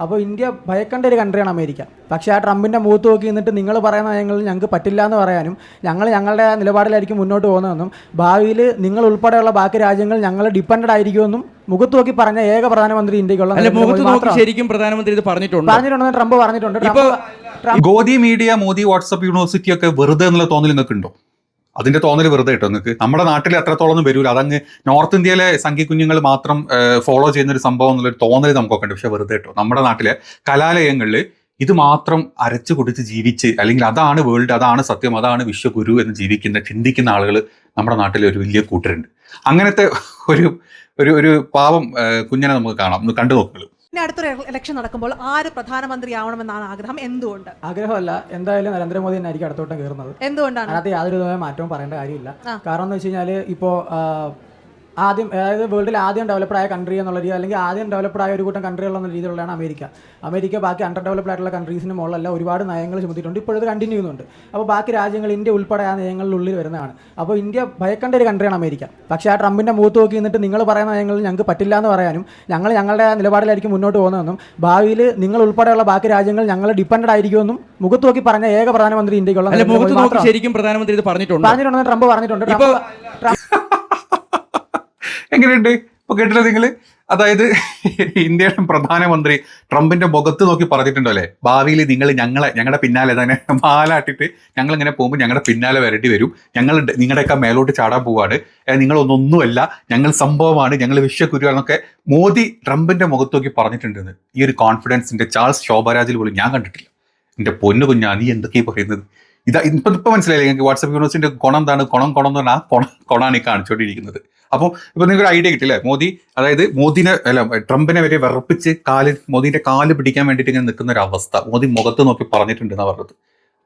അപ്പോൾ ഇന്ത്യ ഭയക്കേണ്ട ഒരു കൺട്രിയാണ് അമേരിക്ക. പക്ഷേ ആ ട്രംപിൻ്റെ മുഖത്ത് നോക്കി നിന്നിട്ട് നിങ്ങൾ പറയുന്ന നയങ്ങളിൽ ഞങ്ങൾക്ക് പറ്റില്ല എന്ന് പറയാനും ഞങ്ങളുടെ നിലപാടിലായിരിക്കും മുന്നോട്ട് പോകുന്നതെന്നും ഭാവിയിൽ നിങ്ങൾ ഉൾപ്പെടെയുള്ള ബാക്കി രാജ്യങ്ങൾ ഞങ്ങൾ ഡിപ്പെൻഡഡ് ആയിരിക്കുമെന്നും മുഖത്ത് നോക്കി പറഞ്ഞ ഏക പ്രധാനമന്ത്രി ഇന്ത്യക്കുള്ള ശരിക്കും പ്രധാനമന്ത്രി ഇത് പറഞ്ഞിട്ടുണ്ടെന്ന് ട്രംപ് പറഞ്ഞിട്ടുണ്ട്. Godi media, Modi WhatsApp university ഒക്കെ വെറുതെ എന്നുള്ള തോന്നൽ നിങ്ങൾക്ക് ഉണ്ടോ? അതിന്റെ തോന്നൽ വെറുതെ കേട്ടോ നിങ്ങൾക്ക്. നമ്മുടെ നാട്ടിൽ എത്രത്തോളം വരൂല, അതങ്ങ് നോർത്ത് ഇന്ത്യയിലെ സംഖ്യകുഞ്ഞുങ്ങൾ മാത്രം ഫോളോ ചെയ്യുന്ന ഒരു സംഭവം എന്നുള്ളൊരു തോന്നൽ നമുക്കൊക്കെ ഉണ്ട്. പക്ഷെ വെറുതെ കേട്ടോ, നമ്മുടെ നാട്ടിലെ കലാലയങ്ങളിൽ ഇത് മാത്രം അരച്ചു കുടിച്ച് ജീവിച്ച്, അല്ലെങ്കിൽ അതാണ് വേൾഡ്, അതാണ് സത്യം, അതാണ് വിശ്വഗുരു എന്ന് ചിന്തിക്കുന്ന ആളുകൾ നമ്മുടെ നാട്ടിൽ ഒരു വലിയ കൂട്ടരുണ്ട്. അങ്ങനത്തെ ഒരു പാവം കുഞ്ഞിനെ നമുക്ക് കാണാം, ഒന്ന് കണ്ടു നോക്കുക. ഇനി അടുത്തൊരു ഇലക്ഷൻ നടക്കുമ്പോൾ ആര് പ്രധാനമന്ത്രി ആവണമെന്നാണ് ആഗ്രഹം? എന്തുകൊണ്ട്? ആഗ്രഹമല്ല, എന്തായാലും നരേന്ദ്രമോദി തന്നെ ആയിരിക്കും അടുത്തോട്ടം കയറുന്നത്. എന്തുകൊണ്ടാണ്? അതിനകത്ത് യാതൊരു മാറ്റവും പറയേണ്ട കാര്യമില്ല. കാരണം എന്ന് വെച്ച് കഴിഞ്ഞാൽ ഇപ്പോൾ ആദ്യം, അതായത് വേൾഡിൽ ആദ്യം ഡെവലപ്ഡ് ആയ കൺട്രി എന്നുള്ള രീതി, അല്ലെങ്കിൽ ആദ്യം ഡെവലപ്ഡ് ആയ ഒരു കൂട്ടം കൺട്രികളെന്ന രീതിയിലുള്ളതാണ് അമേരിക്ക ബാക്കി അണ്ടർ ഡെവലപ്ഡ് ആയിട്ടുള്ള കൺട്രീസിന് മുകളിലല്ല ഒരുപാട് നയങ്ങൾ ചുമത്തിയിട്ടുണ്ട്. ഇപ്പോഴത് കണ്ടിന്യൂ ചെയ്യുന്നുണ്ട്. അപ്പോൾ ബാക്കി രാജ്യങ്ങൾ ഇന്ത്യ ഉൾപ്പെടെ ആ നയങ്ങളിലുള്ളിൽ വരുന്നതാണ്. അപ്പോൾ ഇന്ത്യ ഭയക്കേണ്ട ഒരു കൺട്രിയാണ് അമേരിക്ക. പക്ഷേ ആ ട്രംപിൻ്റെ മുഖത്ത് നോക്കി നിന്നിട്ട് നിങ്ങൾ പറയുന്ന നയങ്ങളിൽ ഞങ്ങൾക്ക് പറ്റില്ല എന്ന് പറയാനും ഞങ്ങളുടെ നിലപാടിലായിരിക്കും മുന്നോട്ട് പോകുന്നതെന്നും ഭാവിയിൽ നിങ്ങൾ ഉൾപ്പെടെയുള്ള ബാക്കി രാജ്യങ്ങൾ ഞങ്ങൾ ഡിപ്പെൻഡഡ് ആയിരിക്കുമെന്നും മുഖത്ത് നോക്കി പറഞ്ഞ ഏക പ്രധാനമന്ത്രി ഇന്ത്യക്കുള്ള ശരിക്കും പ്രധാനമന്ത്രി ഇത് പറഞ്ഞിട്ടുണ്ടെന്ന് ട്രംപ് പറഞ്ഞിട്ടുണ്ട്. എങ്ങനെയുണ്ട് ഇപ്പൊ കേട്ടില്ല നിങ്ങള്? ഇന്ത്യയുടെ പ്രധാനമന്ത്രി ട്രംപിന്റെ മുഖത്ത് നോക്കി പറഞ്ഞിട്ടുണ്ടോ അല്ലേ, ഭാവിയിൽ നിങ്ങൾ ഞങ്ങളുടെ പിന്നാലെ തന്നെ മാലാട്ടിട്ട് ഞങ്ങൾ ഇങ്ങനെ പോകുമ്പോൾ ഞങ്ങളുടെ പിന്നാലെ വരേണ്ടി വരും, ഞങ്ങൾ നിങ്ങളുടെയൊക്കെ മേലോട്ട് ചാടാൻ പോവാണ്, നിങ്ങളൊന്നൊന്നുമല്ല, ഞങ്ങൾ സംഭവമാണ്, ഞങ്ങൾ വിശ്വഗുരുവാണെന്നൊക്കെ മോദി ട്രംപിന്റെ മുഖത്ത് നോക്കി പറഞ്ഞിട്ടുണ്ടെന്ന്. ഈ ഒരു കോൺഫിഡൻസിന്റെ ചാൾസ് ശോഭരാജിൽ പോലും ഞാൻ കണ്ടിട്ടില്ല. എന്റെ പൊന്നു കുഞ്ഞാ, നീ എന്തൊക്കെയാ പറയുന്നത്? ഇപ്പൊ മനസ്സിലായില്ലേ നിങ്ങൾക്ക്? വാട്സ്ആപ്പ് യൂണിവേഴ്സിറ്റിന്റെ ഗുണം എന്താണ്? ഗുണം എന്ന് പറഞ്ഞാൽ ആ കൊണാണ് ഈ കാണിച്ചുകൊണ്ടിരിക്കുന്നത്. അപ്പോൾ ഇപ്പൊ നിങ്ങൾക്ക് ഐഡിയ കിട്ടില്ലേ? ട്രംപിനെ വരെ വിറപ്പിച്ച് മോദിന്റെ കാല് പിടിക്കാൻ വേണ്ടിയിട്ട് ഇങ്ങനെ നിൽക്കുന്ന ഒരു അവസ്ഥ മോദി മുഖത്ത് നോക്കി പറഞ്ഞിട്ടുണ്ടെന്നാ പറഞ്ഞത്.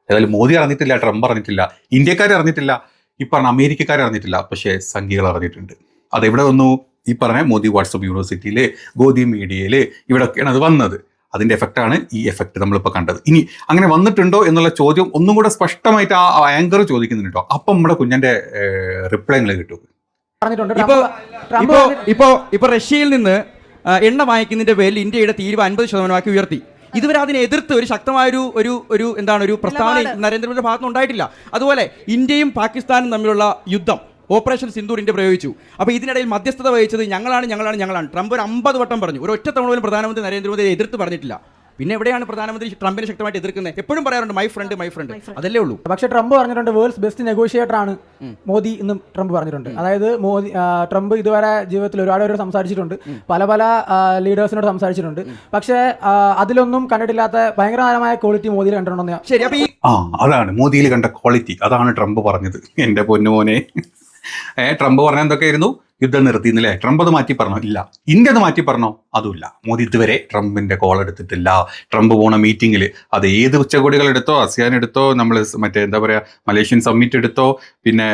ഏതായാലും മോദി അറിഞ്ഞിട്ടില്ല, ട്രംപ് അറിഞ്ഞിട്ടില്ല, ഇന്ത്യക്കാർ അറിഞ്ഞിട്ടില്ല, ഈ പറഞ്ഞ അമേരിക്കക്കാർ അറിഞ്ഞിട്ടില്ല, പക്ഷേ സംഘികൾ അറിഞ്ഞിട്ടുണ്ട്. അതെവിടെ വന്നു? ഈ പറഞ്ഞ മോദി വാട്സ്ആപ്പ് യൂണിവേഴ്സിറ്റിയില്, ഗോദി മീഡിയയില്, ഇവിടെയൊക്കെയാണ് അത് വന്നത്. അതിന്റെ എഫക്റ്റാണ് ഈ എഫക്റ്റ് നമ്മളിപ്പോൾ കണ്ടത്. ഇനി അങ്ങനെ വന്നിട്ടുണ്ടോ എന്നുള്ള ചോദ്യം ഒന്നും കൂടെ സ്പഷ്ടമായിട്ട് ആ ആങ്കർ ചോദിക്കുന്നുണ്ട് കേട്ടോ. അപ്പം നമ്മുടെ കുഞ്ഞന്റെ റിപ്ലൈ നിങ്ങൾ കിട്ടും. ഇപ്പൊ റഷ്യയിൽ നിന്ന് എണ്ണ വാങ്ങിക്കുന്നതിന്റെ പേരിൽ ഇന്ത്യയുടെ തീരുവ 50% ഉയർത്തി. ഇതുവരെ അതിനെ എതിർത്ത് ഒരു ശക്തമായ ഒരു പ്രസ്താവന നരേന്ദ്രമോദിയുടെ ഭാഗത്തുനിന്ന് ഉണ്ടായിട്ടില്ല. അതുപോലെ ഇന്ത്യയും പാകിസ്ഥാനും തമ്മിലുള്ള യുദ്ധം, ഓപ്പറേഷൻ സിന്ദൂർ ഇന്ത്യ പ്രയോഗിച്ചു. അപ്പോൾ ഇതിനിടയിൽ മധ്യസ്ഥത വഹിച്ചത് ഞങ്ങളാണ്. ട്രംപ് ഒരു 50 വട്ടം പറഞ്ഞു. ഒരു ഒറ്റ തവണ പോലും പ്രധാനമന്ത്രി നരേന്ദ്രമോദിയെ എതിർത്ത് പറഞ്ഞിട്ടില്ല. പിന്നെ എവിടെയാണ് പ്രധാനമന്ത്രി ട്രംപിനെ ശക്തമായിട്ട് എതിർക്കുന്നത്? എപ്പോഴും പറയാറുണ്ട് മൈ ഫ്രണ്ട്, അതല്ലേ ഉള്ളൂ. പക്ഷേ ട്രംപ് പറഞ്ഞിട്ടുണ്ട് വേൾഡ്സ് ബെസ്റ്റ് നെഗോഷിയേറ്റർ ആണ് മോദി എന്നും ട്രംപ് പറഞ്ഞിട്ടുണ്ട്. അതായത് ട്രംപ് ഇതുവരെ ജീവിതത്തിൽ ഒരുപാട് സംസാരിച്ചിട്ടുണ്ട്, പല ലീഡേഴ്സിനോട് സംസാരിച്ചിട്ടുണ്ട്. പക്ഷേ അതിലൊന്നും കണ്ടിട്ടില്ലാത്ത ഭയങ്കരമായ ക്വാളിറ്റി മോദിയിൽ കണ്ടിട്ടുണ്ടെന്ന്. ശരി, അപ്പൊ അതാണ് മോദിയിൽ കണ്ട ക്വാളിറ്റി, അതാണ് ട്രംപ് പറഞ്ഞത്. എന്റെ പൊന്നുമോനെ, ട്രംപ് പറഞ്ഞ എന്തൊക്കെയായിരുന്നു? യുദ്ധം നിർത്തിയെന്നില്ലേ? ട്രംപ് അത് മാറ്റി പറഞ്ഞോ? ഇല്ല. ഇന്ത്യ അത് മാറ്റി പറഞ്ഞോ? അതുമില്ല. മോദി ഇതുവരെ ട്രംപിന്റെ കോൾ എടുത്തിട്ടില്ല. ട്രംപ് പോണ മീറ്റിംഗിൽ അത് ഏത് ഉച്ചകോടികൾ എടുത്തോ, ASEAN എടുത്തോ, നമ്മൾ എന്താ പറയാ മലേഷ്യൻ സമ്മിറ്റ് എടുത്തോ, പിന്നെ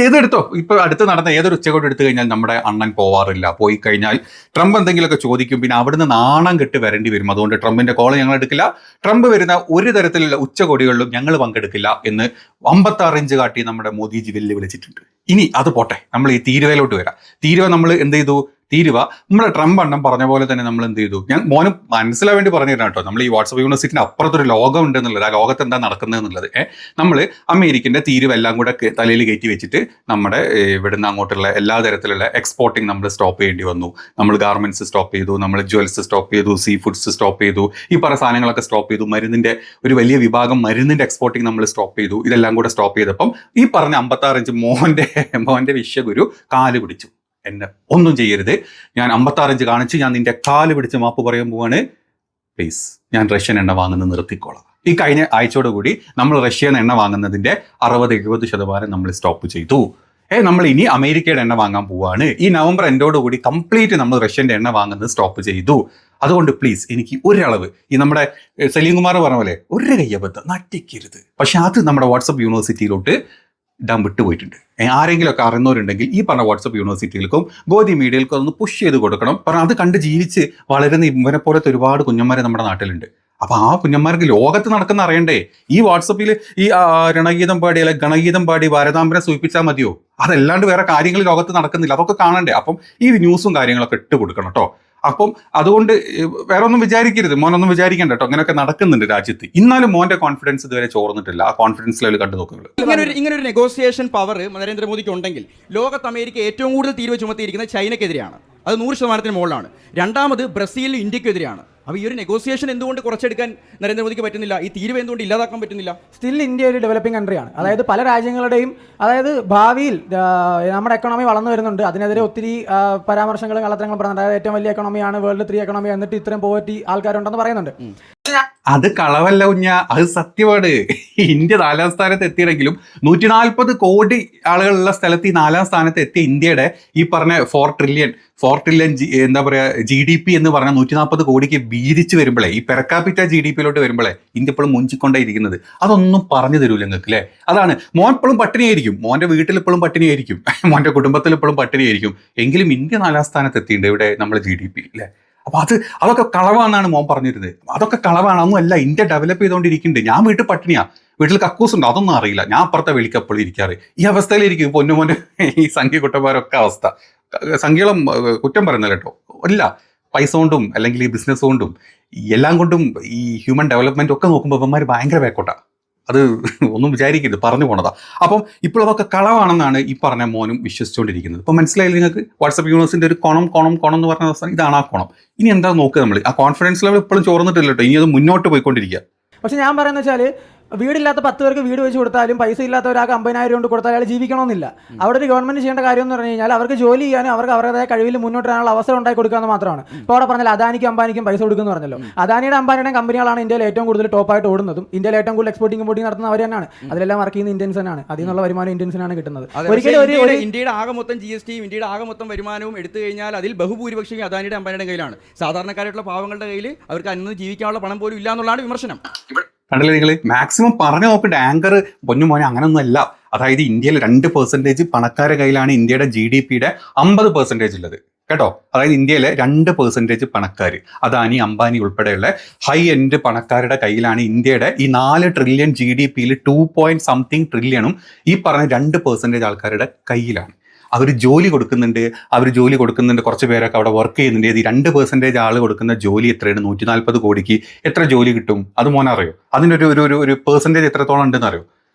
ഏതെടുത്തോ, ഇപ്പൊ അടുത്ത് നടന്ന ഏതൊരു ഉച്ചകോടി എടുത്തു കഴിഞ്ഞാൽ നമ്മുടെ അണ്ണൻ പോവാറില്ല. പോയി കഴിഞ്ഞാൽ ട്രംപ് എന്തെങ്കിലുമൊക്കെ ചോദിക്കും, പിന്നെ അവിടുന്ന് നാണം കെട്ട് വരേണ്ടി വരും. അതുകൊണ്ട് ട്രംപിന്റെ കോൾ ഞങ്ങൾ എടുക്കില്ല, ട്രംപ് വരുന്ന ഒരു തരത്തിലുള്ള ഉച്ചകോടികളിലും ഞങ്ങൾ പങ്കെടുക്കില്ല എന്ന് 56 ഇഞ്ച് കാട്ടി നമ്മുടെ മോദിജി വെല്ലുവിളിച്ചിട്ടുണ്ട്. ഇനി അത് പോട്ടെ, നമ്മൾ ഈ തീരുവയിലോട്ട് വരാം. തീരുവ നമ്മൾ എന്ത് ചെയ്തു? തീരുവ നമ്മുടെ ട്രംപ് അണ്ണം പറഞ്ഞ പോലെ തന്നെ നമ്മൾ എന്ത് ചെയ്തു? ഞാൻ മോനും മനസ്സിലാൻ വേണ്ടി പറഞ്ഞു തരാം കേട്ടോ. നമ്മൾ ഈ വാട്സ്ആപ്പ് യൂണിവേഴ്സിറ്റിന്റെ അപ്പുറത്തൊരു ലോകം ഉണ്ട് എന്നുള്ളത്, ആ ലോകത്ത് എന്താ നടക്കുന്നത് എന്നുള്ളത്. നമ്മൾ അമേരിക്കൻ്റെ തീരുവ എല്ലാം കൂടെ തലയിൽ കയറ്റി വെച്ചിട്ട് നമ്മുടെ ഇവിടുന്ന് അങ്ങോട്ടുള്ള എല്ലാ തരത്തിലുള്ള എക്സ്പോർട്ടിങ് നമ്മൾ സ്റ്റോപ്പ് ചെയ്യേണ്ടി വന്നു. നമ്മൾ ഗാർമെന്റ്സ് സ്റ്റോപ്പ് ചെയ്തു, നമ്മൾ ജ്വൽസ് സ്റ്റോപ്പ് ചെയ്തു, സീ ഫുഡ്സ് സ്റ്റോപ്പ് ചെയ്തു, ഈ പറഞ്ഞ സാധനങ്ങളൊക്കെ സ്റ്റോപ്പ് ചെയ്തു. മരുന്നിന്റെ ഒരു വലിയ വിഭാഗം മരുന്നിന്റെ എക്സ്പോർട്ടിങ് നമ്മൾ സ്റ്റോപ്പ് ചെയ്തു. ഇതെല്ലാം കൂടെ സ്റ്റോപ്പ് ചെയ്തപ്പം ഈ പറഞ്ഞ 56 ഇഞ്ച് മോന്റെ വിശ്വഗുരു കാല് പിടിച്ചു. എന്നെ ഒന്നും ചെയ്യരുത്, ഞാൻ 56 ഇഞ്ച് കാണിച്ച് ഞാൻ നിന്റെ കാല് പിടിച്ച് മാപ്പ് പറയാൻ പോവാണ്, പ്ലീസ് ഞാൻ റഷ്യൻ എണ്ണ വാങ്ങുന്നത് നിർത്തിക്കോളാം. ഈ കഴിഞ്ഞ ആഴ്ചയോടുകൂടി നമ്മൾ റഷ്യൻ എണ്ണ വാങ്ങുന്നതിന്റെ 60-70% നമ്മൾ സ്റ്റോപ്പ് ചെയ്തു. നമ്മൾ ഇനി അമേരിക്കയുടെ എണ്ണ വാങ്ങാൻ പോവാണ്. ഈ നവംബർ എൻഡോടുകൂടി കംപ്ലീറ്റ് നമ്മൾ റഷ്യന്റെ എണ്ണ വാങ്ങുന്നത് സ്റ്റോപ്പ് ചെയ്തു. അതുകൊണ്ട് പ്ലീസ് എനിക്ക് ഒരളവ്, ഈ നമ്മുടെ സലീം കുമാർ പറഞ്ഞ പോലെ ഒരു കയ്യബദ്ധം നട്ടിക്കരുത്. പക്ഷെ അത് നമ്മുടെ വാട്സ്ആപ്പ് യൂണിവേഴ്സിറ്റിയിലോട്ട് ഇടാൻ വിട്ടുപോയിട്ടുണ്ട്. ആരെങ്കിലുമൊക്കെ അറിയുന്നവരുണ്ടെങ്കിൽ ഈ പറഞ്ഞ വാട്സ്ആപ്പ് യൂണിവേഴ്സിറ്റികൾക്കും ഗോദി മീഡിയകൾക്കും അതൊന്ന് പുഷ് ചെയ്ത് കൊടുക്കണം. കാരണം അത് കണ്ട് ജീവിച്ച് വളരുന്ന ഇവനെ പോലത്തെ ഒരുപാട് കുഞ്ഞന്മാരെ നമ്മുടെ നാട്ടിലുണ്ട്. അപ്പൊ ആ കുഞ്ഞന്മാർക്ക് ലോകത്ത് നടക്കുന്ന അറിയണ്ടേ? ഈ വാട്സപ്പിൽ ഈ രണഗീതം പാടി അല്ലെ ഗണഗീതം പാടി ഭാരതാംബരം സൂചിപ്പിച്ചാൽ മതിയോ? അതല്ലാണ്ട് വേറെ കാര്യങ്ങൾ ലോകത്ത് നടക്കുന്നില്ല, അതൊക്കെ കാണണ്ടേ? അപ്പം ഈ ന്യൂസും കാര്യങ്ങളൊക്കെ ഇട്ട് കൊടുക്കണം കേട്ടോ. അപ്പം അതുകൊണ്ട് വേറെ ഒന്നും വിചാരിക്കരുത്, മോനൊന്നും വിചാരിക്കണ്ട കേട്ടോ, അങ്ങനെയൊക്കെ നടക്കുന്നുണ്ട് രാജ്യത്ത്. എന്നാലും മോന്റെ കോൺഫിഡൻസ് ഇതുവരെ ചോർന്നിട്ടില്ല. ആ കോൺഫിഡൻസ് ലെവൽ കണ്ടു നോക്കുന്നത്. ഇങ്ങനെ ഒരു നെഗോസിയേഷൻ പവർ നരേന്ദ്രമോദിക്ക് ഉണ്ടെങ്കിൽ ലോകത്ത് അമേരിക്ക ഏറ്റവും കൂടുതൽ തീരുവ ചുമത്തിയിരിക്കുന്നത് ചൈനയ്ക്കെതിരെയാണ്, അത് 100% മുകളിലാണ്. രണ്ടാമത് ബ്രസീലിൽ ഇന്ത്യക്കെതിരെയാണ്. അപ്പോൾ ഈ ഒരു നെഗോസിയേഷൻ എന്തുകൊണ്ട് കുറച്ചെടുക്കാൻ നരേന്ദ്രമോദിക്ക് പറ്റുന്നില്ല? ഈ തീരുവ എന്തുകൊണ്ട് ഇല്ലാതാക്കാൻ പറ്റുന്നില്ല? സ്റ്റിൽ ഇന്ത്യ ഒരു ഡെവലപ്പിംഗ് കൺട്രിയാണ്. അതായത് പല രാജ്യങ്ങളുടെയും ഭാവിയിൽ നമ്മുടെ എക്കണോമി വളർന്നു വരുന്നുണ്ട്. അതിനെതിരെ ഒത്തിരി പരാമർശങ്ങളും കള്ളത്തരങ്ങളും പറയുന്നുണ്ട്. അതായത് ഏറ്റവും വലിയ എക്കണോമിയാണ്, വേൾഡ് 3 എക്കണോമി, എന്നിട്ട് ഇത്രയും പോവർട്ടി ആൾക്കാരുണ്ടെന്ന് പറയുന്നുണ്ട്. അത് കളവല്ല കുഞ്ഞ, അത് സത്യമാണ്. ഇന്ത്യ 4ാം സ്ഥാനത്ത് എത്തിയെങ്കിലും 140 കോടി ആളുകളുള്ള സ്ഥലത്ത് ഈ 4ാം സ്ഥാനത്ത് എത്തിയ ഇന്ത്യയുടെ ഈ പറഞ്ഞ 4 ട്രില്യൺ എന്താ പറയാ GDP എന്ന് പറഞ്ഞാൽ 140 കോടിക്ക് വീതിച്ച് വരുമ്പോഴേ, ഈ പെർക്കാപ്പിറ്റ GDP-യിലോട്ട് വരുമ്പോഴേ ഇന്ത്യ ഇപ്പോഴും മുഞ്ചിക്കൊണ്ടേ ഇരിക്കുന്നത്. അതൊന്നും പറഞ്ഞു തരൂല നിങ്ങൾക്ക് അല്ലേ? അതാണ്, മോൻ ഇപ്പോഴും പട്ടിണിയായിരിക്കും, മോന്റെ വീട്ടിൽ ഇപ്പോഴും പട്ടിണിയായിരിക്കും, മോന്റെ കുടുംബത്തിൽ ഇപ്പോഴും പട്ടിണിയായിരിക്കും, എങ്കിലും ഇന്ത്യ 4ാം സ്ഥാനത്ത് എത്തിയിട്ടുണ്ട് ഇവിടെ നമ്മളെ GDP അല്ലേ? അപ്പൊ അതൊക്കെ കളവാണെന്നാണ് മോൻ പറഞ്ഞിരുന്നത്. അതൊക്കെ കളവാണെന്നും അല്ല, ഇന്ത്യ ഡെവലപ്പ് ചെയ്തുകൊണ്ടിരിക്കുന്നുണ്ട്. ഞാൻ വീട്ടിൽ പട്ടിണിയാ, വീട്ടിൽ കക്കൂസ് ഉണ്ട്, അതൊന്നും അറിയില്ല, ഞാൻ അപ്പുറത്തെ വിളിക്കപ്പോൾ ഇരിക്കാറ്. ഈ അവസ്ഥയിലിരിക്കും പൊന്നുമോന്റെ ഈ സംഖ്യ കുട്ടന്മാരൊക്കെ അവസ്ഥ. സംഖ്യകളും കുറ്റം പറയുന്നില്ല കേട്ടോ, ഇല്ല, പൈസ കൊണ്ടും അല്ലെങ്കിൽ ഈ ബിസിനസ് കൊണ്ടും എല്ലാം കൊണ്ടും ഈ ഹ്യൂമൻ ഡെവലപ്മെന്റ് ഒക്കെ നോക്കുമ്പോൾ ഇവന്മാർ ഭയങ്കര ബാക്കോട്ടാ. അത് ഒന്നും വിചാരിക്കരുത്, പറഞ്ഞു പോണതാ. അപ്പം ഇപ്പോൾ അതൊക്കെ കളവാണെന്നാണ് ഈ പറഞ്ഞ മോനും വിശ്വസിച്ചുകൊണ്ടിരിക്കുന്നത്. ഇപ്പം മനസ്സിലായില്ല നിങ്ങൾക്ക്? വാട്സ്ആപ്പ് യൂണിവേഴ്സിന്റെ ഒരു കോണം എന്ന് പറഞ്ഞ അവസ്ഥ ഇതാണ്. ആ കോണം ഇനി എന്താ നോക്കുക നമ്മൾ? ആ കോൺഫിഡൻസ് ലെവൽ ഇപ്പോഴും ചോർന്നിട്ടില്ല കേട്ടോ, ഇനി അത് മുന്നോട്ട് പോയിക്കൊണ്ടിരിക്കുക. പക്ഷെ ഞാൻ പറയുന്നത് വെച്ചാൽ വീടില്ലാത്ത 10 പേർക്ക് വീട് വെച്ച് കൊടുത്താലും പൈസ ഇല്ലാത്ത ഒരാൾക്ക് 50,000 കൊണ്ട് കൊടുത്താൽ അയാൾ ജീവിക്കണമെന്നില്ല. അവിടെ ഒരു ഗവൺമെന്റ് ചെയ്യേണ്ട കാര്യം എന്ന് പറഞ്ഞു കഴിഞ്ഞാൽ അവർക്ക് ജോലി ചെയ്യാനും അവർക്ക് അവരുടേതായ കഴിവിൽ മുന്നോട്ട് വരാനുള്ള അവസരം ഉണ്ടാക്കി കൊടുക്കുക മാത്രമാണ്. ഇപ്പോൾ അവിടെ പറഞ്ഞാൽ അദാനിക്കും അംബാനിക്കും പൈസ കൊടുക്കുന്നു പറഞ്ഞല്ലോ. അദാനിയുടെ അംബാനിയുടെ കമ്പനികളാണ് ഇന്ത്യയിൽ ഏറ്റവും കൂടുതൽ ടോപ്പായിട്ട് ഓടുന്നതും ഇന്ത്യയിൽ ഏറ്റവും കൂടുതൽ എക്സ്പോർട്ടിംഗ് ഇമ്പോർട്ടിംഗ് നടത്തുന്ന അവർ തന്നെയാണ്. അതിലെല്ലാം വർക്ക് ചെയ്യുന്ന ഇന്ത്യൻസ് തന്നെയാണ്. അതിൽ നിന്നുള്ള വരുമാനം ഇന്ത്യൻസിനാണ് കിട്ടുന്നത്. ഒരിക്കലും ഇന്ത്യയുടെ ആകെ മൊത്തം GSTയും ഇന്ത്യയുടെ ആകെ മൊത്തം വരുമാനവും എടുത്തു കഴിഞ്ഞാൽ അതിൽ ബഹുഭൂരിപക്ഷം അദാനിയുടെ അംബാനിയുടെ കയ്യിലാണ്. സാധാരണക്കാരായിട്ടുള്ള പാവങ്ങളുടെ കയ്യിൽ അവർക്ക് അന്ന് ജീവിക്കാനുള്ള പണം പോലും ഇല്ല എന്നുള്ളതാണ് വിമർശനം. കണ്ടില്ലേ നിങ്ങൾ? മാക്സിമം പറഞ്ഞു നോക്കിയിട്ട് ആങ്കർ പൊന്നുമോനെ അങ്ങനൊന്നും അല്ല. അതായത് ഇന്ത്യയിൽ 2% പണക്കാരുടെ കയ്യിലാണ് ഇന്ത്യയുടെ GDP-യുടെ 50% ഉള്ളത് കേട്ടോ. അതായത് ഇന്ത്യയിലെ 2% പണക്കാർ, അദാനി അംബാനി ഉൾപ്പെടെയുള്ള ഹൈ എൻഡ് പണക്കാരുടെ കയ്യിലാണ് ഇന്ത്യയുടെ ഈ 4 ട്രില്യൺ GDP-യിൽ 2 ട്രില്യണും ഈ പറഞ്ഞ 2% ആൾക്കാരുടെ കയ്യിലാണ്. അവർ ജോലി കൊടുക്കുന്നുണ്ട്, കുറച്ച് പേരൊക്കെ അവിടെ വർക്ക് ചെയ്യുന്നുണ്ട്. ഈ 2% ആൾ കൊടുക്കുന്ന ജോലി എത്രയാണ്? 140 കോടിക്ക് എത്ര ജോലി കിട്ടും? അത് മോനറിയോ? അതിൻ്റെ ഒരു പെർസെൻറ്റേജ് എത്രത്തോളം ഉണ്ടെന്ന് അറിയോ?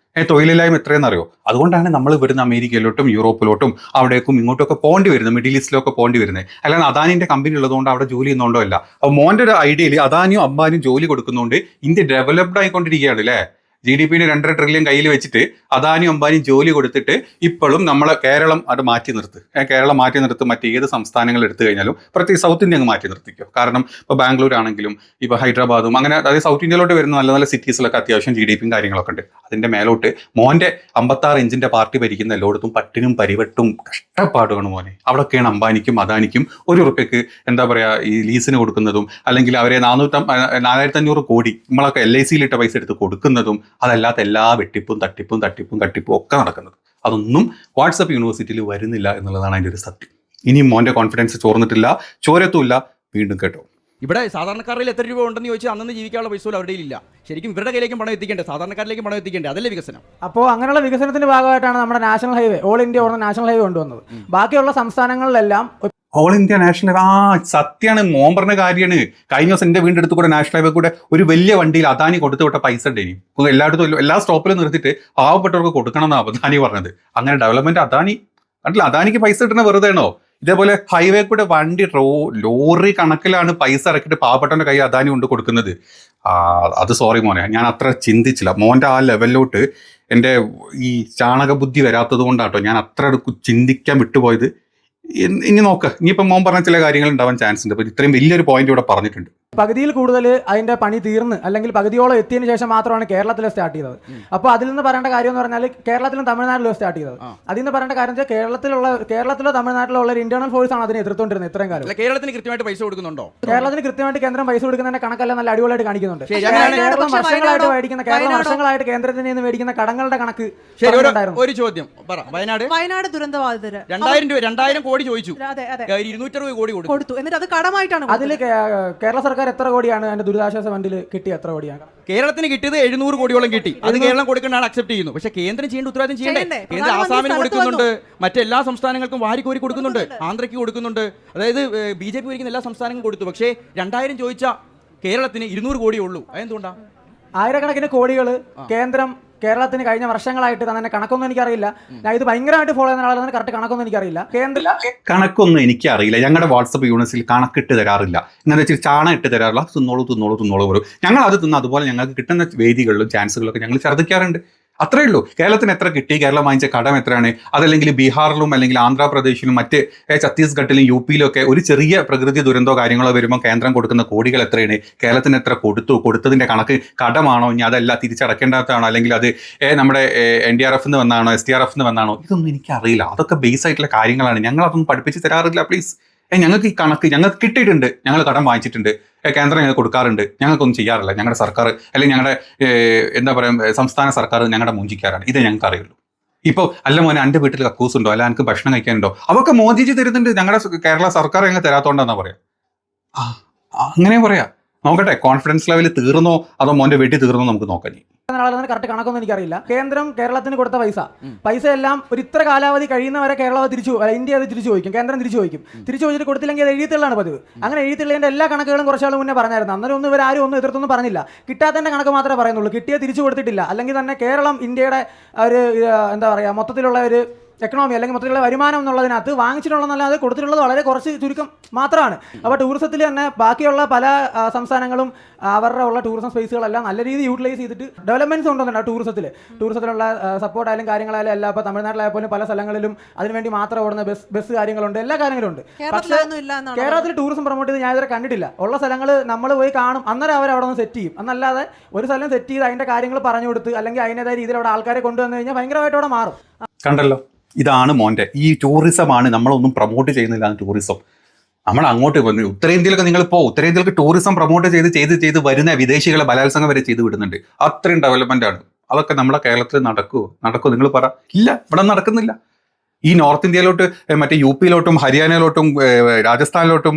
തൊഴിലില്ലായ്മ എത്രയെന്ന് അറിയോ? അതുകൊണ്ടാണ് നമ്മൾ ഇവിടുന്ന് അമേരിക്കയിലോട്ടും യൂറോപ്പിലോട്ടും അവിടേക്കും ഇങ്ങോട്ടൊക്കെ പോകേണ്ടി വരുന്നത്, മിഡിൽ ഈസ്റ്റിലൊക്കെ പോകേണ്ടി വരുന്നത്. അല്ലാതെ അദാനിൻ്റെ കമ്പനി ഉള്ളതുകൊണ്ട് അവിടെ ജോലി ചെയ്യുന്നുണ്ടോ അല്ല. അപ്പോൾ മോൻ്റെ ഒരു ഐഡിയയിൽ അദാനിയും അംബാനിയും ജോലി കൊടുക്കുന്നതുകൊണ്ട് ഇന്ത്യ ഡെവലപ്ഡ് ആയിക്കൊണ്ടിരിക്കുകയാണ് അല്ലേ? GDP-യുടെ 2.5 ട്രില്യൺ കയ്യിൽ വെച്ചിട്ട് അദാനിയും അംബാനിയും ജോലി കൊടുത്തിട്ട് ഇപ്പോഴും നമ്മളെ കേരളം അത് മാറ്റി നിർത്ത് മറ്റേത് സംസ്ഥാനങ്ങൾ എടുത്തു കഴിഞ്ഞാലും പ്രത്യേകിച്ച് സൗത്ത് ഇന്ത്യ അങ്ങ് മാറ്റി നിർത്തിക്കോ. കാരണം ഇപ്പോൾ ബാംഗ്ലൂർ ആണെങ്കിലും ഇപ്പോൾ ഹൈദരാബാദും അങ്ങനെ അതായത് സൗത്ത് ഇന്ത്യയിലോട്ട് വരുന്ന നല്ല നല്ല സിറ്റീസിലൊക്കെ അത്യാവശ്യം GDP-യും കാര്യങ്ങളൊക്കെ ഉണ്ട്. അതിൻ്റെ മേലോട്ട് മോൻ്റെ 56 ഇഞ്ചിൻ്റെ പാർട്ടി ഭരിക്കുന്ന എല്ലായിടത്തും പട്ടിനും പരിവട്ടും കഷ്ടപ്പാടുമാണ് മോനെ. അവിടെയൊക്കെയാണ് അംബാനിക്കും അദാനിക്കും ₹1 എന്താ പറയുക ഈ ലീസിന് കൊടുക്കുന്നതും അല്ലെങ്കിൽ അവരെ 4,500 കോടി നമ്മളൊക്കെ LIC-യിലിട്ട പൈസ എടുത്ത് കൊടുക്കുന്നതും അതല്ലാത്ത എല്ലാ വെട്ടിപ്പും തട്ടിപ്പും ഒക്കെ നടക്കുന്നത്. അതൊന്നും വാട്സ്ആപ്പ് യൂണിവേഴ്സിറ്റിയിൽ വരുന്നില്ല എന്നുള്ളതാണ് അതിൻ്റെ ഒരു സത്യം. ഇനിയും മോൻ്റെ കോൺഫിഡൻസ് ചോർന്നിട്ടില്ല, ചോരത്തുമില്ല. വീണ്ടും കേട്ടോ, ഇവിടെ സാധാരണക്കാരിൽ എത്ര രൂപ ഉണ്ടെന്ന് ചോദിച്ചാൽ അന്നന്ന് ജീവിക്കാനുള്ള പൈസ പോലും അവരുടെ ഇല്ല. ശരിക്കും ഇവരുടെ കയ്യിലേക്കും പണം എത്തിക്കേണ്ടേ, സാധാരണക്കാരിലേക്കും പണം എത്തിക്കേണ്ടേ? അതല്ലേ വികസനം? അപ്പോൾ അങ്ങനെയുള്ള വികസനത്തിന്റെ ഭാഗമായിട്ടാണ് നമ്മുടെ നാഷണൽ ഹൈവേ, ഓൾ ഇന്ത്യ ഓടുന്ന നാഷണൽ ഹൈവേ കൊണ്ടുവന്നത്. ബാക്കിയുള്ള സംസ്ഥാനങ്ങളിലെല്ലാം ഓൾ ഇന്ത്യ നാഷണൽ ഹൈവേ സത്യമാണ്, മോൻ പറഞ്ഞ കാര്യമാണ്. കഴിഞ്ഞ ദിവസം എൻ്റെ വീടിൻ്റെ അടുത്ത് കൂടെ നാഷണൽ ഹൈവേ കൂടെ ഒരു വലിയ വണ്ടിയിൽ അദാനി കൊടുത്തു വിട്ട പൈസ ഉണ്ട്. എല്ലായിടത്തും എല്ലാ സ്റ്റോപ്പിലും നിർത്തിയിട്ട് പാവപ്പെട്ടവർക്ക് കൊടുക്കണം എന്നാണ് അദാനി പറഞ്ഞത്. അങ്ങനെ ഡെവലപ്മെന്റ് അദാനി കണ്ടില്ല, അദാനിക്ക് പൈസ കിട്ടുന്ന വെറുതെ ആണോ? ഇതേപോലെ ഹൈവേ കൂടെ വണ്ടി ലോറി കണക്കിലാണ് പൈസ ഇറക്കിയിട്ട് പാവപ്പെട്ടവൻ്റെ കൈ അദാനി കൊണ്ട് കൊടുക്കുന്നത്. അത് സോറി മോനെ, ഞാൻ അത്ര ചിന്തിച്ചില്ല. മോൻ്റെ ആ ലെവലിലോട്ട് എൻ്റെ ഈ ചാണകബുദ്ധി വരാത്തത് കൊണ്ടാട്ടോ ഞാൻ അത്ര ചിന്തിക്കാൻ വിട്ടുപോയത്. ഇനി നോക്ക്, ഇനിയിപ്പം മോൻ പറഞ്ഞ ചില കാര്യങ്ങൾ ഉണ്ടാവാൻ ചാൻസ് ഉണ്ട്. അപ്പോൾ ഇത്രയും വലിയൊരു പോയിന്റ് ഇവിടെ പറഞ്ഞിട്ടുണ്ട്. പകുതിയിൽ കൂടുതൽ അതിന്റെ പണി തീർന്ന് അല്ലെങ്കിൽ പകുതിയോളം എത്തിയതിനു ശേഷം മാത്രമാണ് കേരളത്തിൽ സ്റ്റാർട്ട് ചെയ്തത്. അപ്പോൾ അതിൽ നിന്ന് പറയേണ്ട കാര്യം എന്ന് പറഞ്ഞാൽ കേരളത്തിലും തമിഴ്നാട്ടിലും സ്റ്റാർട്ട് ചെയ്തത്. അതിൽ നിന്ന് പറയേണ്ട കാര്യം വെച്ചാൽ കേരളത്തിലോ തമിഴ്നാട്ടിലോ ഉള്ള ഒരു ഇന്റേണൽ ഫോഴ്സ് ആണ് അതിനെ എതിർത്തുകൊണ്ടിരുന്നത് ഇത്രയും കാലം. കേരളത്തിന് കൃത്യമായിട്ട് പൈസ കൊടുക്കുന്നുണ്ടോ? കേരളത്തിന് കൃത്യമായിട്ട് കേന്ദ്രം പൈസ കൊടുക്കുന്നതിന്റെ കണക്കല്ല നല്ല അടിപൊളിയായിട്ട് കാണിക്കുന്നുണ്ട്. കേരളം വർഷങ്ങളായിട്ട് കേന്ദ്രത്തിൽ നിന്ന് മേടിക്കുന്ന കടങ്ങളുടെ കണക്ക്. ഒരു ചോദ്യം പറ. വയനാട് ദുരന്തബാധിതര് 2,000 കോടി ചോദിച്ചു, 260 കോടി കൊടുത്തു. എന്നിട്ട് അത് കടമായിട്ടാണ് അതിൽ കേരള സർക്കാർ കേരളത്തിനാണ് എത്ര കോടിയാണ് അതിന്റെ ദുരിതാശ്വാസ ഫണ്ടിൽ കിട്ടിയ എത്ര കോടിയാണ്? കേരളത്തിന് കിട്ടിയത് 700 കോടിയോളം കിട്ടി. അത് കേരളം കൊടുക്കേണ്ടതാണ് അക്സെപ്റ്റ് ചെയ്യുന്നു. പക്ഷേ കേന്ദ്രം ചെയ്യേണ്ട ഉത്തരവാദിത്തം ചെയ്യണ്ടേ? കേന്ദ്രം ആസാമിന് കൊടുക്കുന്നുണ്ട്, മറ്റെല്ലാ സംസ്ഥാനങ്ങൾക്കും വാരിക്കോരി കൊടുക്കുന്നുണ്ട്, ആന്ധ്രയ്ക്ക് കൊടുക്കുന്നുണ്ട്. അതായത് BJP ഭരിക്കുന്ന എല്ലാ സംസ്ഥാനങ്ങളും കൊടുത്തു. പക്ഷേ 2000 ചോദിച്ച കേരളത്തിന് 200 കോടിയേ ഉള്ളൂ. അതെന്തുകൊണ്ടാണ്? ആയിരക്കണക്കിന് കോടികൾ കേന്ദ്രം കേരളത്തിന് കഴിഞ്ഞ വർഷങ്ങളായിട്ട് തന്നെ കണക്കൊന്നും എനിക്കറിയില്ല. ഞാൻ ഇത് ഭയങ്കരമായിട്ട് ഫോളോ ചെയ്യുന്ന ആളാണ്. കറക്റ്റ് കണക്കൊന്നും എനിക്കറിയില്ല. കണക്കൊന്നും എനിക്കറിയില്ല. ഞങ്ങളുടെ വാട്സപ്പ് യൂണിവേഴ്സിൽ കണക്കിട്ട് തരാറില്ല. എന്താ വെച്ചാൽ ചാണകം ഇട്ട് തരാറില്ല. തിന്നോളൂ വരും. ഞങ്ങൾ അത് തിന്ന് അതുപോലെ ഞങ്ങൾക്ക് കിട്ടുന്ന വേദികളിലും ചാൻസുകളൊക്കെ ഞങ്ങൾ ഛർദ്ദിക്കാറുണ്ട്. അത്രേ ഉള്ളൂ. കേരളത്തിന് എത്ര കിട്ടി, കേരളം വാങ്ങിച്ച കടം എത്രയാണ്, അതല്ലെങ്കിൽ ബീഹാറിലും അല്ലെങ്കിൽ ആന്ധ്രാപ്രദേശിലും മറ്റ് ഛത്തീസ്ഗഡിലും UP-യിലും ഒക്കെ ഒരു ചെറിയ പ്രകൃതി ദുരന്തോ കാര്യങ്ങളോ വരുമ്പോൾ കേന്ദ്രം കൊടുക്കുന്ന കോടികൾ എത്രയാണ്, കേരളത്തിന് എത്ര കൊടുത്തതിൻ്റെ കണക്ക് കടമാണോ, ഇനി അതല്ല തിരിച്ചടക്കേണ്ടാത്തതാണോ, അല്ലെങ്കിൽ അത് നമ്മുടെ NDRF വന്നാണോ SDRF വന്നാണോ, ഇതൊന്നും എനിക്കറിയില്ല. അതൊക്കെ ബേസ് ആയിട്ടുള്ള കാര്യങ്ങളാണ്. ഞങ്ങളതൊന്നും പഠിപ്പിച്ച് തരാറില്ല. പ്ലീസ്, ഞങ്ങൾക്ക് ഈ കണക്ക് ഞങ്ങൾക്ക് കിട്ടിയിട്ടുണ്ട്, ഞങ്ങൾ കടം വാങ്ങിച്ചിട്ടുണ്ട്, കേന്ദ്രം ഞങ്ങൾ കൊടുക്കാറുണ്ട്, ഞങ്ങൾക്കൊന്നും ചെയ്യാറില്ല. ഞങ്ങളുടെ സർക്കാർ അല്ലെങ്കിൽ ഞങ്ങളുടെ എന്താ പറയുക സംസ്ഥാന സർക്കാർ ഞങ്ങളുടെ മൂഞ്ചിക്കാറാണ്. ഇതേ ഞങ്ങൾക്ക് അറിയുള്ളൂ. ഇപ്പോൾ അല്ല മോനെ എൻ്റെ വീട്ടിൽ കക്കൂസ് ഉണ്ടോ, അല്ല എനിക്ക് ഭക്ഷണം കഴിക്കാനുണ്ടോ, അതൊക്കെ മോദിജി തരുന്നുണ്ട്. ഞങ്ങളുടെ കേരള സർക്കാർ ഞങ്ങൾ തരാത്തോണ്ടെന്നാ പറയാം. അങ്ങനെ പറയാം. നോക്കട്ടെ, കോൺഫിഡൻസ് ലെവൽ തീർന്നോ അതോ മോൻ്റെ വീട്ടിൽ തീർന്നോ നമുക്ക് നോക്കാം. കറക്റ്റ് കണക്കൊന്നും എനിക്കറിയില്ല. കേന്ദ്രം കേരളത്തിന് കൊടുത്ത പൈസ എല്ലാം ഒരു ഇത്ര കാലാവധി കഴിയുന്നവരെ കേരളം ഇന്ത്യ അത് തിരിച്ചു ചോദിക്കും, കേന്ദ്രം തിരിച്ചു ചോദിച്ചിട്ട് കൊടുത്തില്ലെങ്കിൽ അത് എഴുതിത്തള്ളാണ് പതിവ്. അങ്ങനെ എഴുതിത്തള്ളതിന്റെ എല്ലാ കണക്കുകളും കുറച്ചാൾ മുന്നേ പറഞ്ഞായിരുന്നു. അന്നേരം ഒന്നും ഇവരാരും ഒന്നും എതിർത്തൊന്നും പറഞ്ഞില്ല. കിട്ടാത്തതിന്റെ കണക്ക് മാത്രമേ പറയുന്നുള്ളൂ. കിട്ടിയ തിരിച്ചു കൊടുത്തിട്ടില്ല. അല്ലെങ്കിൽ തന്നെ കേരളം ഇന്ത്യയുടെ ഒരു എന്താ പറയുക മൊത്തത്തിലുള്ള ഒരു എക്കണോമി അല്ലെങ്കിൽ മൊത്തത്തിലുള്ള വരുമാനം എന്നുള്ളതിനകത്ത് വാങ്ങിച്ചിട്ടുള്ളതല്ലാതെ കൊടുത്തിട്ടുള്ളത് വളരെ കുറച്ച് ചുരുക്കം മാത്രമാണ്. അപ്പോൾ ടൂറിസത്തിൽ തന്നെ ബാക്കിയുള്ള പല സംസ്ഥാനങ്ങളും അവരുടെ ഉള്ള ടൂറിസം സ്പേസുകളെല്ലാം നല്ല രീതിയിൽ യൂട്ടിലൈസ് ചെയ്തിട്ട് ഡെവലപ്മെന്റ്സ് ഉണ്ടെന്നുണ്ട്. ടൂറിസത്തിലുള്ള സപ്പോർട്ടായാലും കാര്യങ്ങളായാലും എല്ലാം ഇപ്പോൾ തമിഴ്നാട്ടിലായ പോലും പല സ്ഥലങ്ങളിലും അതിനുവേണ്ടി മാത്രം ഓടുന്ന ബസ് കാര്യങ്ങളുണ്ട്, എല്ലാ കാര്യങ്ങളും ഉണ്ട്. പക്ഷേ കേരളത്തിൽ ടൂറിസം പ്രൊമോട്ട് ചെയ്ത് ഞാൻ ഇതുവരെ കണ്ടിട്ടില്ല. ഉള്ള സ്ഥലങ്ങൾ നമ്മൾ പോയി കാണും, അന്നേരം അവർ അവിടെ ഒന്ന് സെറ്റ് ചെയ്യും. എന്നല്ലാതെ ഒരു സ്ഥലം സെറ്റ് ചെയ്ത് അതിൻ്റെ കാര്യങ്ങൾ പറഞ്ഞു കൊടുത്ത് അല്ലെങ്കിൽ അതിൻ്റെതായ രീതിയിൽ അവിടെ ആൾക്കാരെ കൊണ്ടുവന്നു കഴിഞ്ഞാൽ ഭയങ്കരമായിട്ട് അവിടെ മാറും. കണ്ടല്ലോ, ഇതാണ് മോൻ്റെ ഈ ടൂറിസമാണ്. നമ്മളൊന്നും പ്രൊമോട്ട് ചെയ്യുന്നില്ല ടൂറിസം. നമ്മൾ അങ്ങോട്ട് വന്നു ഉത്തരേന്ത്യയിലൊക്കെ നിങ്ങളിപ്പോൾ ഉത്തരേന്ത്യയിലേക്ക് ടൂറിസം പ്രൊമോട്ട് ചെയ്ത് വരുന്ന വിദേശികളെ ബലാത്സംഗം വരെ ചെയ്ത് വിടുന്നുണ്ട്. അത്രയും ഡെവലപ്മെന്റ് ആണ്. അതൊക്കെ നമ്മുടെ കേരളത്തിൽ നടക്കുമോ നിങ്ങൾ പറ. ഇല്ല, ഇവിടെ നടക്കുന്നില്ല. ഈ നോർത്ത് ഇന്ത്യയിലോട്ട് മറ്റേ UP-യിലോട്ടും ഹരിയാനയിലോട്ടും രാജസ്ഥാനിലോട്ടും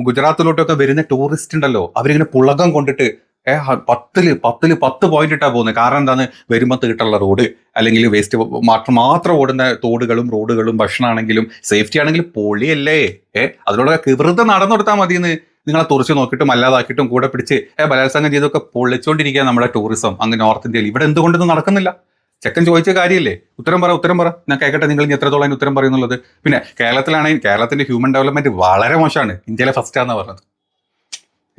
ഗുജറാത്തിലോട്ടും ഒക്കെ വരുന്ന ടൂറിസ്റ്റ് ഉണ്ടല്ലോ, അവരിങ്ങനെ പുളകം കൊണ്ടിട്ട് 10 പോയിന്റ് ഇട്ടാ പോകുന്നത്. കാരണം എന്താണ്, വരുമ്പോൾ തീട്ടുള്ള റോഡ് അല്ലെങ്കിൽ വേസ്റ്റ് മാത്രം ഓടുന്ന തോടുകളും റോഡുകളും ഭക്ഷണമാണെങ്കിലും സേഫ്റ്റി ആണെങ്കിലും പൊളിയല്ലേ. അതിലൂടെ വെറുതെ നടന്നു കൊടുത്താൽ മതിയെന്ന് നിങ്ങളെ തുറച്ച് നോക്കിയിട്ടും അല്ലാതാക്കിയിട്ടും കൂടെ പിടിച്ച് ബലാത്സംഗം ചെയ്തൊക്കെ പൊളിച്ചുകൊണ്ടിരിക്കുക നമ്മുടെ ടൂറിസം അങ്ങ് നോർത്ത് ഇന്ത്യയിൽ. ഇവിടെ എന്തുകൊണ്ടൊന്നും നടക്കുന്നില്ല? ചെക്കൻ ചോദിച്ച കാര്യമല്ലേ? ഉത്തരം പറ. ഞാൻ കേൾക്കട്ടെ നിങ്ങൾ ഇനി എത്രത്തോളം അതിന് ഉത്തരം പറയുന്നുള്ളത്. പിന്നെ കേരളത്തിലാണെങ്കിൽ കേരളത്തിന്റെ ഹ്യൂമൻ ഡെവലപ്മെന്റ് വളരെ മോശമാണ്. ഇന്ത്യയിലെ ഫസ്റ്റാണെന്ന് പറഞ്ഞത്.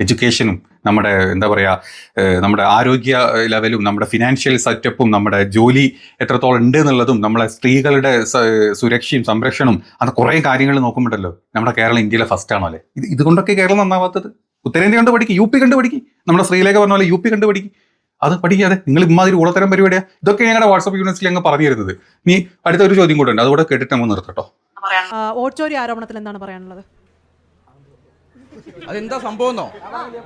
എഡ്യൂക്കേഷനും നമ്മുടെ എന്താ പറയുക നമ്മുടെ ആരോഗ്യ ലെവലും നമ്മുടെ ഫിനാൻഷ്യൽ സെറ്റപ്പും നമ്മുടെ ജോലി എത്രത്തോളം ഉണ്ട് എന്നുള്ളതും നമ്മളെ സ്ത്രീകളുടെ സുരക്ഷയും സംരക്ഷണവും അത് കുറേ കാര്യങ്ങൾ നോക്കുമ്പോഴല്ലോ നമ്മുടെ കേരളം ഇന്ത്യയിലെ ഫസ്റ്റ് ആണോ അല്ലേ? ഇതുകൊണ്ടൊക്കെ കേരളം നന്നാവാത്തത്. ഉത്തരേന്ത്യ കണ്ട് പഠിക്കും, UP കണ്ട് പഠിക്കും, നമ്മുടെ ശ്രീലേഖ പറഞ്ഞ പോലെ UP കണ്ട് പഠിക്കും. അത് പഠിക്കാതെ നിങ്ങൾ ഇമാതിരി ഊളത്തരം പരിപാടിയാണ്. ഇതൊക്കെ ഞങ്ങളുടെ വാട്സപ്പ് യൂണിവേഴ്സിൽ അങ്ങ് പറഞ്ഞു തരുന്നത്. ഇനി അടുത്ത ഒരു ചോദ്യം കൂടെ ഉണ്ട്, അതുകൂടെ കേട്ടിട്ട് നമുക്ക് നിർത്തട്ടോ. ഓട്ചോരി ആരോപണത്തിൽ എന്താണ് പറയാനുള്ളത്? അതെന്താ സംഭവമെന്നോ?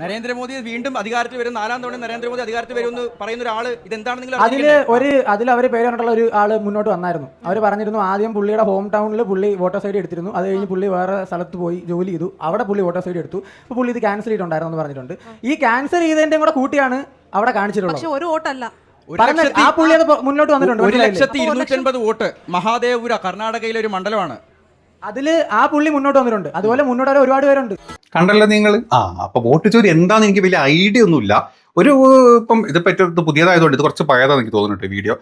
നരേന്ദ്രമോദി വീണ്ടും അധികാരത്തിൽ വരും, 4ാം തവണ നരേന്ദ്രമോദി അധികാരത്തിൽ വരുമെന്ന് പറയുന്ന ഒരാള് ഇതെന്താണ് നിങ്ങൾ അതിൽ അവർ പേര് പറഞ്ഞിട്ടുള്ള ഒരു ആള് മുന്നോട്ട് വന്നായിരുന്നു. അവർ പറഞ്ഞിരുന്നു ആദ്യം പുള്ളിയുടെ ഹോം ടൗണിൽ പുള്ളി വോട്ടർ സൈഡ് എടുത്തിരുന്നു. അത് കഴിഞ്ഞ് പുള്ളി വേറെ സ്ഥലത്ത് പോയി ജോലി ചെയ്തു, അവിടെ പുള്ളി വോട്ടർ സൈഡ് എടുത്തു. അപ്പോൾ പുള്ളി ഇത് ക്യാൻസൽ ചെയ്തിട്ടുണ്ടായിരുന്നു എന്ന് പറഞ്ഞിട്ടുണ്ട്. ഈ ക്യാൻസൽ ചെയ്തതിന്റെ കൂടെ കൂട്ടിയാണ് അവിടെ കാണിച്ചിട്ടുള്ളത്. പക്ഷേ ഒരു വോട്ടല്ല, ആ പുള്ളി അത് മുന്നോട്ട് വന്നിട്ടുണ്ട്. 1,280,000 വോട്ട്. മഹാദേവപുര കർണാടകയിലെ ഒരു മണ്ഡലമാണ്. അതില് ആ പുള്ളി മുന്നോട്ട് വന്നിട്ടുണ്ട്. അതുപോലെ മുന്നോട്ട് ഒരുപാട് പേരുണ്ട്. കണ്ടല്ലോ നിങ്ങൾ. അപ്പൊ വോട്ട് ചോദ്യം എന്താണെന്ന് എനിക്ക് വലിയ ഐഡിയ ഒന്നുമില്ല. ഇപ്പം ഇത് പറ്റുന്നത് പുതിയതായതുകൊണ്ട് ഇത് കുറച്ച് പഴയതാണെന്ന് എനിക്ക് തോന്നുന്നുണ്ട് വീഡിയോ.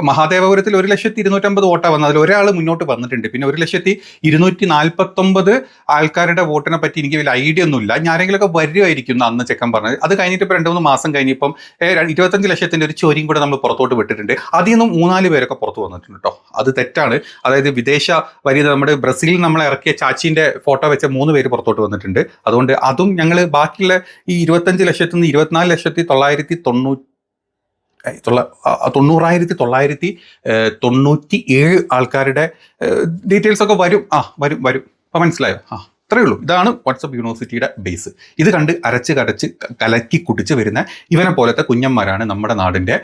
മഹാദേവപുരത്തിൽ 1,250,000 വോട്ടാണ് വന്നത്. അതിൽ ഒരാൾ മുന്നോട്ട് വന്നിട്ടുണ്ട്. പിന്നെ 1,249,000 ആൾക്കാരുടെ വോട്ടിനെ പറ്റി എനിക്ക് വലിയ ഐഡിയ ഒന്നുമില്ല. ഞാൻ ആരെങ്കിലുമൊക്കെ വരുമായിരിക്കും അന്ന് ചെക്കൻ പറഞ്ഞത്. അത് കഴിഞ്ഞിട്ട് ഇപ്പോൾ 2-3 മാസം കഴിഞ്ഞിപ്പം 25 ലക്ഷത്തിന്റെ ഒരു ചോരിയും കൂടെ നമ്മൾ പുറത്തോട്ട് വിട്ടിട്ടുണ്ട്. അതിൽ നിന്നും 3-4 പേരൊക്കെ പുറത്ത് വന്നിട്ടുണ്ട് കേട്ടോ. അത് തെറ്റാണ്. അതായത് വിദേശ വരിക നമ്മുടെ ബ്രസീലിൽ നമ്മളെ ഇറക്കിയ ചാച്ചീൻ്റെ ഫോട്ടോ വെച്ച 3 പേര് പുറത്തോട്ട് വന്നിട്ടുണ്ട്. അതുകൊണ്ട് അതും ഞങ്ങൾ ബാക്കിയുള്ള ഈ 25 ലക്ഷത്തിൽ നിന്ന് 90,997 ആൾക്കാരുടെ ഡീറ്റെയിൽസ് ഒക്കെ വരും. വരും. അപ്പം മനസ്സിലായോ? അത്രയേ ഉള്ളൂ. ഇതാണ് വാട്സപ്പ് യൂണിവേഴ്സിറ്റിയുടെ ബേസ്. ഇത് കണ്ട് അരച്ച് കടച്ച് കലക്കി കുടിച്ച് വരുന്ന ഇവനെ പോലത്തെ കുഞ്ഞന്മാരാണ് നമ്മുടെ നാടിൻ്റെ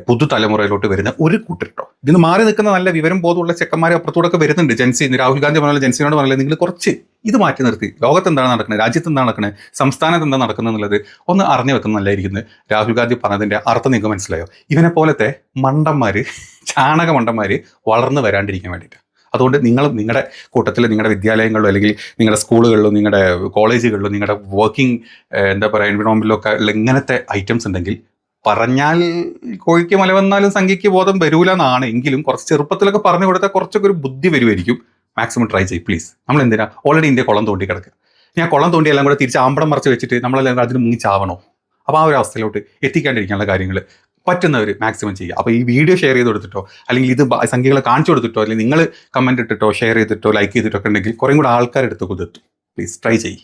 പുതുതലമുറയിലോട്ട് വരുന്ന ഒരു കൂട്ടട്ടോ. ഇതിന് മാറി നിൽക്കുന്ന നല്ല വിവരം ബോധമുള്ള ചെക്കന്മാരെ അപ്പുറത്തൂടെ വരുന്നുണ്ട്. ജൻസി, രാഹുൽ ഗാന്ധി പറഞ്ഞാൽ ജൻസിനോട് പറഞ്ഞാൽ നിങ്ങൾ കുറച്ച് ഇത് മാറ്റി നിർത്തി ലോകത്ത് എന്താണ് നടക്കുന്നത്, രാജ്യത്ത് എന്താണ് നടക്കുന്നത്, സംസ്ഥാനത്ത് എന്താ നടക്കുന്നത് എന്നുള്ളത് ഒന്ന് അറിഞ്ഞു വെക്കുന്നത് നല്ലതായിരിക്കുന്നത്. രാഹുൽ ഗാന്ധി പറഞ്ഞതിൻ്റെ അർത്ഥം നിങ്ങൾക്ക് മനസ്സിലായോ? ഇവനെ പോലത്തെ മണ്ടന്മാർ, ചാണക മണ്ടന്മാർ വളർന്നു വരാണ്ടിരിക്കാൻ വേണ്ടിയിട്ട്. അതുകൊണ്ട് നിങ്ങളും നിങ്ങളുടെ കൂട്ടത്തിൽ നിങ്ങളുടെ വിദ്യാലയങ്ങളിലോ അല്ലെങ്കിൽ നിങ്ങളുടെ സ്കൂളുകളിലോ നിങ്ങളുടെ കോളേജുകളിലോ നിങ്ങളുടെ വർക്കിംഗ് എന്താ പറയുക എൻവിറോൺമെൻറ്റിലൊക്കെ ഉള്ള ഇങ്ങനത്തെ ഐറ്റംസ് ഉണ്ടെങ്കിൽ പറഞ്ഞാൽ കോഴിക്ക് മല വന്നാലും സംഖ്യയ്ക്ക് ബോധം വരൂല എന്നാണ്. എങ്കിലും കുറച്ച് ചെറുപ്പത്തിലൊക്കെ പറഞ്ഞു കൊടുത്താൽ കുറച്ചൊക്കെ ഒരു ബുദ്ധി വരുമായിരിക്കും. മാക്സിമം ട്രൈ ചെയ്യും പ്ലീസ്. നമ്മൾ എന്തിനാ ഓൾറെഡി ഇന്ത്യ കുളം തോണ്ടി കിടക്കുക. ഞാൻ കുളം തോണ്ടി എല്ലാം കൂടെ തിരിച്ച് ആമ്പടം മറച്ച് വെച്ചിട്ട് നമ്മളെല്ലാം അതിന് മുങ്ങി ചാവണോ? അപ്പോൾ ആ ഒരു അവസ്ഥയിലോട്ട് എത്തിക്കാണ്ടിരിക്കാനുള്ള കാര്യങ്ങൾ പറ്റുന്നവർ മാക്സിമം ചെയ്യുക. അപ്പോൾ ഈ വീഡിയോ ഷെയർ ചെയ്ത് കൊടുത്തിട്ടോ അല്ലെങ്കിൽ ഇത് സംഖ്യകളെ കാണിച്ചു കൊടുത്തിട്ടോ അല്ലെങ്കിൽ നിങ്ങൾ കമൻറ്റ് ഇട്ടിട്ടോ ഷെയർ ചെയ്തിട്ടോ ലൈക്ക് ചെയ്തിട്ടോ ഒക്കെ ഉണ്ടെങ്കിൽ കുറേ കൂടെ ആൾക്കാരെടുത്ത് കുതിർത്തും. പ്ലീസ് ട്രൈ ചെയ്യും.